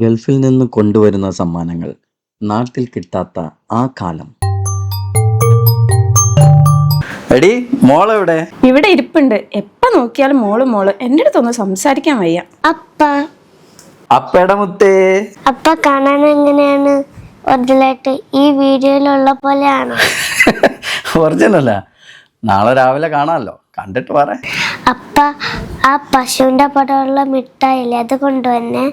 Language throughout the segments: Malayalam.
ഗൾഫിൽ നിന്ന് കൊണ്ടുവരുന്ന സമ്മാനങ്ങൾ നാട്ടിൽ കിട്ടാത്ത ആ കാലം. എടി മോളെവിടെ? ഇവിടെ ഇരിപ്പുണ്ട്. എപ്പ നോക്കിയാലും മോള് എന്റെ അടുത്തൊന്ന് സംസാരിക്കാൻ വയ്യ. അപ്പയുടെ മുത്തേ. അപ്പ കാണാൻ എങ്ങനെയാണ്? ഒറിജിനലായിട്ട് ഈ വീഡിയോയിലുള്ള പോലെയാണോ? ഒറിജിനല്ല, നാളെ രാവിലെ കാണാമല്ലോ, കണ്ടിട്ട് പറ. അപ്പ ആ പശുവിന്റെ പടമുള്ള മിഠായില്ലേ, അത് കൊണ്ടുവന്നേ.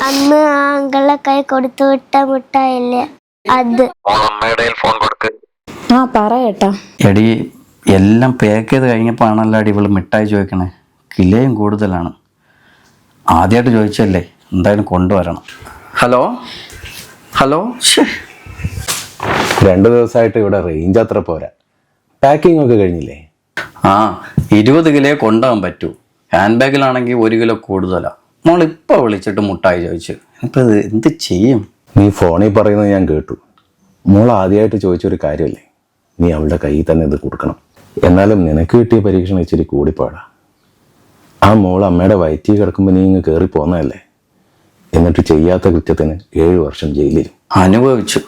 അന്ന് ആ അങ്കിളുടെ കൈ കൊടുത്തു വിട്ട മിഠായില്ലേ, അത്. ആ പറയേട്ടാ. എടി എല്ലാം പാക്ക് ചെയ്ത് കഴിഞ്ഞപ്പോൾ ആണല്ലോ അടി ഇവള് മിഠായി ചോദിക്കണേ. കിലയും കൂടുതലാണ്. ആദ്യമായിട്ട് ചോദിച്ചല്ലേ, എന്തായാലും കൊണ്ടുവരണം. Hello hello. 2 ദിവസമായിട്ട് ഇവിടെ റേഞ്ച് അത്ര പോരാ. പാക്കിംഗ് ഒക്കെ കഴിഞ്ഞില്ലേ? 20 കിലോ കൊണ്ടുപോകാൻ പറ്റൂ. ഹാൻഡ് ബാഗിലാണെങ്കിൽ 1 കിലോ കൂടുതലാണ്. മോളിപ്പോൾ വിളിച്ചിട്ട് മുട്ടായി ചോദിച്ചു. ഇപ്പം ഇത് എന്ത് ചെയ്യും? നീ ഫോണിൽ പറയുന്നത് ഞാൻ കേട്ടു. മോൾ ആദ്യമായിട്ട് ചോദിച്ചൊരു കാര്യമല്ലേ, നീ അവളുടെ കയ്യിൽ തന്നെ ഇത് കൊടുക്കണം. എന്നാലും നിനക്ക് കിട്ടിയ പരീക്ഷണം ഇച്ചിരി കൂടിപ്പാടാ. ആ മോൾ അമ്മയുടെ വയറ്റിൽ കിടക്കുമ്പോൾ നീ ഇങ്ങ് കയറി പോന്നതല്ലേ. എന്നിട്ട് ചെയ്യാത്ത കുറ്റത്തിന് 7 വർഷം ജയിലിലും. അനുഭവിച്ചു.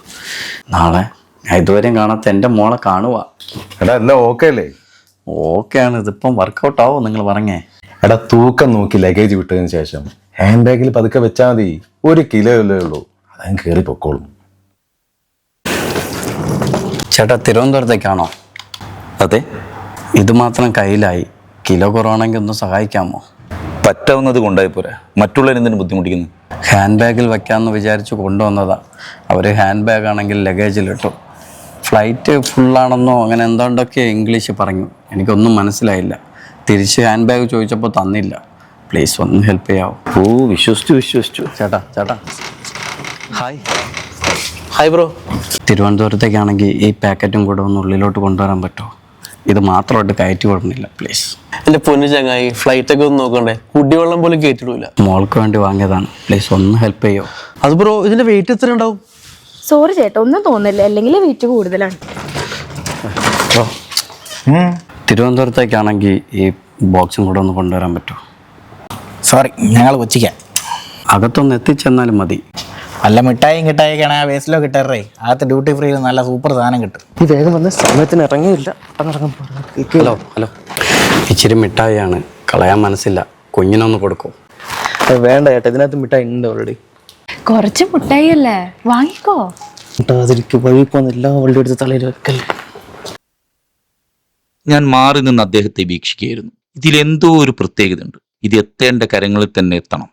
നാളെ ഞാൻ ഇതുവരെയും കാണാത്ത എൻ്റെ മോളെ കാണുക. എടാ എല്ലാം ഓക്കെ അല്ലേ? ഓക്കെയാണ്. ഇതിപ്പം വർക്കൗട്ട് ആവോ നിങ്ങൾ പറഞ്ഞേ? എടാ തൂക്കം നോക്കി ലഗേജ് വിട്ടതിന് ശേഷം ഹാൻഡ് ബാഗിൽ പതുക്കെ വെച്ചാൽ മതി. 1 കിലോ അല്ലേ ഉള്ളൂ, അതങ്ങ് കയറി പൊക്കോളും. ചേട്ടാ തിരുവനന്തപുരത്തേക്കാണോ? അതെ. ഇത് മാത്രം കയ്യിലായി. കിലോ കുറവാണെങ്കിൽ ഒന്ന് സഹായിക്കാമോ? പറ്റാവുന്നത് കൊണ്ടായി പോരാ, മറ്റുള്ളവരെന്തിനു ബുദ്ധിമുട്ടിക്കുന്നു? ഹാൻഡ് ബാഗിൽ വെക്കാമെന്ന് വിചാരിച്ച് കൊണ്ടുവന്നതാ. അവർ ഹാൻഡ് ബാഗ് ആണെങ്കിൽ ലഗേജിലിട്ടു. ഫ്ലൈറ്റ് ഫുള്ളാണെന്നോ അങ്ങനെ എന്തുകൊണ്ടൊക്കെ ഇംഗ്ലീഷ് പറഞ്ഞു. എനിക്കൊന്നും മനസ്സിലായില്ല. തിരിച്ച് ഹാൻഡ് ബാഗ് ചോദിച്ചപ്പോൾ തന്നില്ല. പ്ലീസ് ഒന്ന് ഹെൽപ്പ് ചെയ്യാവോ? വിശ്വസിച്ചു. ചേട്ടാ ഹായ് ബ്രോ. തിരുവനന്തപുരത്തേക്കാണെങ്കിൽ ഈ പാക്കറ്റും കൂടെ ഒന്ന് ഉള്ളിലോട്ട് കൊണ്ടുവരാൻ പറ്റുമോ? ഇത് മാത്രമായിട്ട് കയറ്റി വിടുന്നില്ല പ്ലീസ്. എന്റെ പൊന്നു ചങ്ങായി, ഫ്ലൈറ്റ് ഒക്കെ ഒന്ന് നോക്കണ്ടേ? കുടിവെള്ളം പോലും കയറ്റിടൂല. മോൾക്ക് വേണ്ടി വാങ്ങിയതാണ്. പ്ലീസ് ഒന്ന് ഹെൽപ്പ് ചെയ്യോ? അത് ബ്രോ, ഇതിന്റെ വെയിറ്റ് എത്ര ഉണ്ടാവും? സോറി ചേട്ടാ, ഒന്നും തോന്നില്ല, അല്ലെങ്കിൽ വെയിറ്റ് കൂടുതലാണ്. തിരുവനന്തപുരത്തേക്കാണെങ്കിൽ ഈ ബോക്സും കൂടെ ഒന്ന് കൊണ്ടുവരാൻ പറ്റുമോ? സോറി, ഞങ്ങൾ കൊച്ചിക്കാം. അകത്തൊന്ന് എത്തിച്ചെന്നാലും മതി. നല്ല മിഠായിയും കിട്ടായിക്കാണ് ആ വേസ്റ്റിലോ കിട്ടാറേ. അകത്ത് ഡ്യൂട്ടി ഫ്രീയിൽ നല്ല സൂപ്പർ സാധനം കിട്ടും. ഈ വേഗം വന്ന് സമയത്തിന് ഇറങ്ങിയില്ല. ഹലോ ഇച്ചിരി മിഠായിയാണ്, കളയാൻ മനസ്സില്ല. കുഞ്ഞിനൊന്ന് കൊടുക്കോ? വേണ്ട ചേട്ടാ, ഇതിനകത്ത് മിഠായി ഉണ്ട് ഓൾറെഡി. കുറച്ച് മുട്ടായി അല്ലേ, വാങ്ങിക്കോ. മിഠാതിരിക്കും വഴി പോകുന്ന എല്ലാ വള്ളി എടുത്ത് തലയിൽ വെക്കല്ലേ. ഞാൻ മാറി നിന്ന് അദ്ദേഹത്തെ വീക്ഷിക്കുകയായിരുന്നു. ഇതിലെന്തോ ഒരു പ്രത്യേകത ഉണ്ട്. ഇത് എത്തേണ്ട കരങ്ങളിൽ തന്നെ എത്തണം.